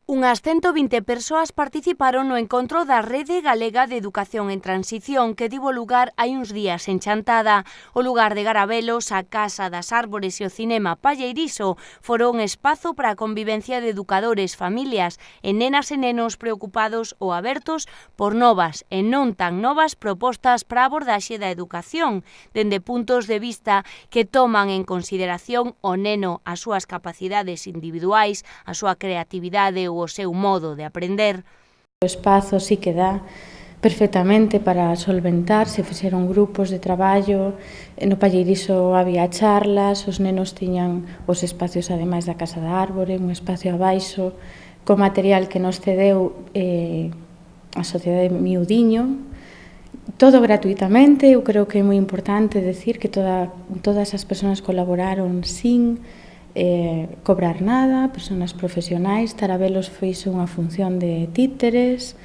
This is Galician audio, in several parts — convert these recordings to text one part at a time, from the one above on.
Unhas 120 persoas participaron no encontro da Rede Galega de Educación en Transición que tivo lugar hai uns días en Chantada. O lugar de Garabelos, a Casa das Árbores e o Cinema Palleiriso foron espazo para a convivencia de educadores, familias e nenas e nenos preocupados ou abertos por novas e non tan novas propostas para a abordaxe da educación, dende puntos de vista que toman en consideración o neno, as súas capacidades individuais, a súa creatividade ou o seu modo de aprender. O espazo sí que dá perfectamente para solventar, se fixeron grupos de traballo, no Palleiriso había charlas, os nenos tiñan os espacios ademais da Casa da Árbore, un espacio abaixo, co material que nos cedeu a Sociedade Miudiño, todo gratuitamente. Eu creo que é moi importante decir que todas as persoas colaboraron sin cobrar nada, persoas profesionais. Tarabelos fixo unha función de títeres,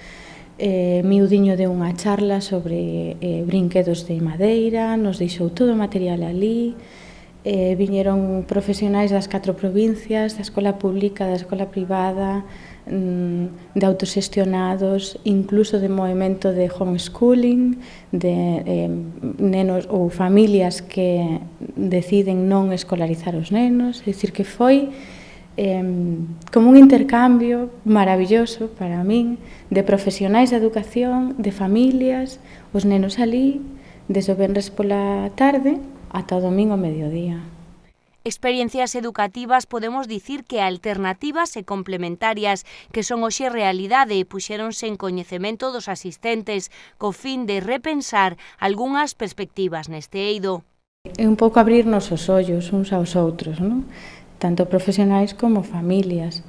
Miudiño deu unha charla sobre brinquedos de madeira, nos deixou todo o material ali, viñeron profesionais das 4 provincias, da escola pública, da escola privada, de autoxestionados, incluso de movimento de homeschooling, de nenos ou familias que deciden non escolarizar os nenos. É dicir, que foi como un intercambio maravilloso para min de profesionais da educación, de familias, os nenos ali, desde o venres pola tarde ata o domingo ao mediodía. Experiencias educativas podemos dicir que alternativas e complementarias que son hoxe realidade e puxéronse en coñecemento dos asistentes co fin de repensar algunhas perspectivas neste eido. É un pouco abrirnos os ollos uns aos outros, non? Tanto profesionais como familias.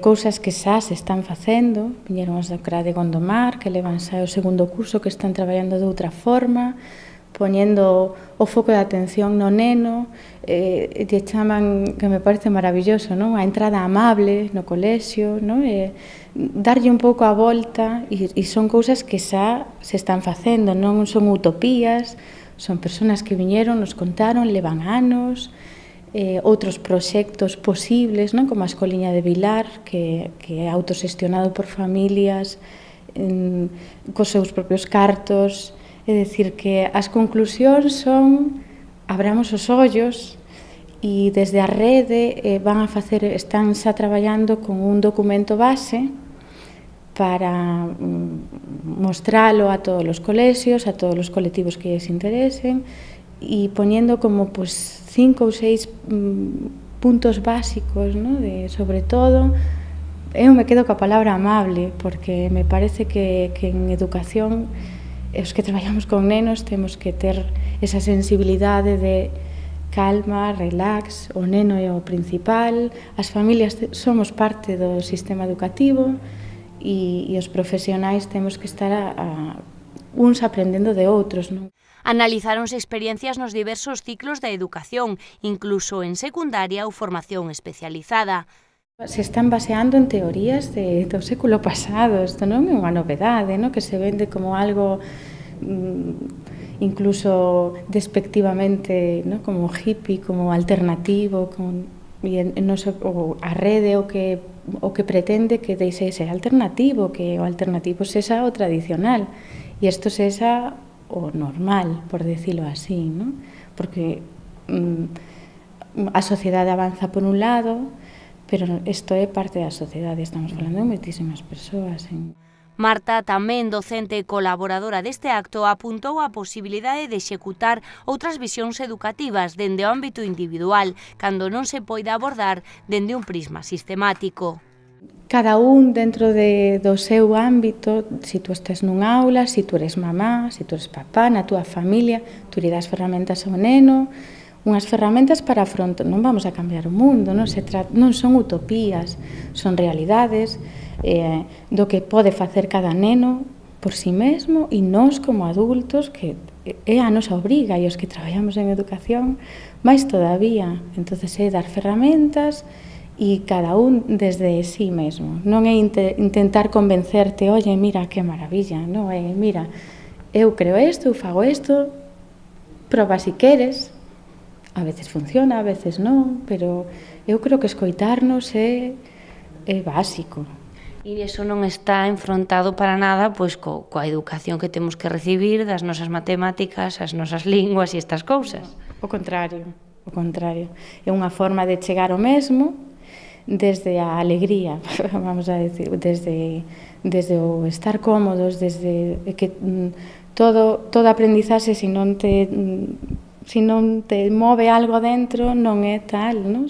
Cousas que xa se están facendo, viñeron as da CRA de Gondomar, que levan xa o segundo curso, que están traballando de outra forma, poñendo o foco de atención no neno, lle chaman, que me parece maravilloso, non? A entrada amable no colexio, non? Darlle un pouco a volta, e son cousas que xa se están facendo, non son utopías, son persoas que viñeron, nos contaron, levan anos, outros proxectos posibles, non? Como a Escoliña de Vilar, que é autoxestionado por familias, cos seus propios cartos. É dicir, que as conclusións son abramos os ollos, e desde a rede están xa traballando con un documento base para mostralo a todos os colexios, a todos os colectivos que lles interesen, e poñendo como 5 ou 6 puntos básicos, ¿no? Sobre todo, eu me quedo coa palabra amable, porque me parece que en educación os que traballamos con nenos temos que ter esa sensibilidade de calma, relax, o neno é o principal, as familias somos parte do sistema educativo, e os profesionais temos que estar uns aprendendo de outros, non? Analizáronse experiencias nos diversos ciclos da educación, incluso en secundaria ou formación especializada. Se están baseando en teorías do século pasado. Isto non é unha novedade, non? Que se vende como algo incluso despectivamente, non? Como hippie, como alternativo, a rede o que pretende que deixe ser alternativo, que o alternativo sexa o tradicional e isto sexa o normal, por decirlo así, non? Porque a sociedade avanza por un lado, pero isto é parte da sociedade, estamos falando de moitísimas persoas. Marta, tamén docente e colaboradora deste acto, apuntou a posibilidade de executar outras visións educativas dende o ámbito individual, cando non se poida abordar dende un prisma sistemático. Cada un dentro do seu ámbito, se tú estás nun aula, se tú eres mamá, se tú eres papá, na túa familia, tú lle das ferramentas ao neno, unhas ferramentas para afrontar, non vamos a cambiar o mundo, non son utopías, son realidades do que pode facer cada neno por si mesmo, e nós como adultos, que é a nosa obriga, e os que traballamos en educación, máis todavía. Entonces é dar ferramentas e cada un desde sí mesmo. Non é intentar convencerte, oye, mira, que maravilla, non é, mira, eu creo isto, eu fago isto, proba si queres. A veces funciona, a veces non, pero eu creo que escoitarnos é é básico. E iso non está enfrontado para nada pois coa educación que temos que recibir das nosas matemáticas, as nosas linguas e estas cousas. O contrario. É unha forma de chegar ao mesmo desde a alegría, vamos a decir, desde o estar cómodos, desde que todo aprendizaxe, se non te move algo dentro, non é tal, non?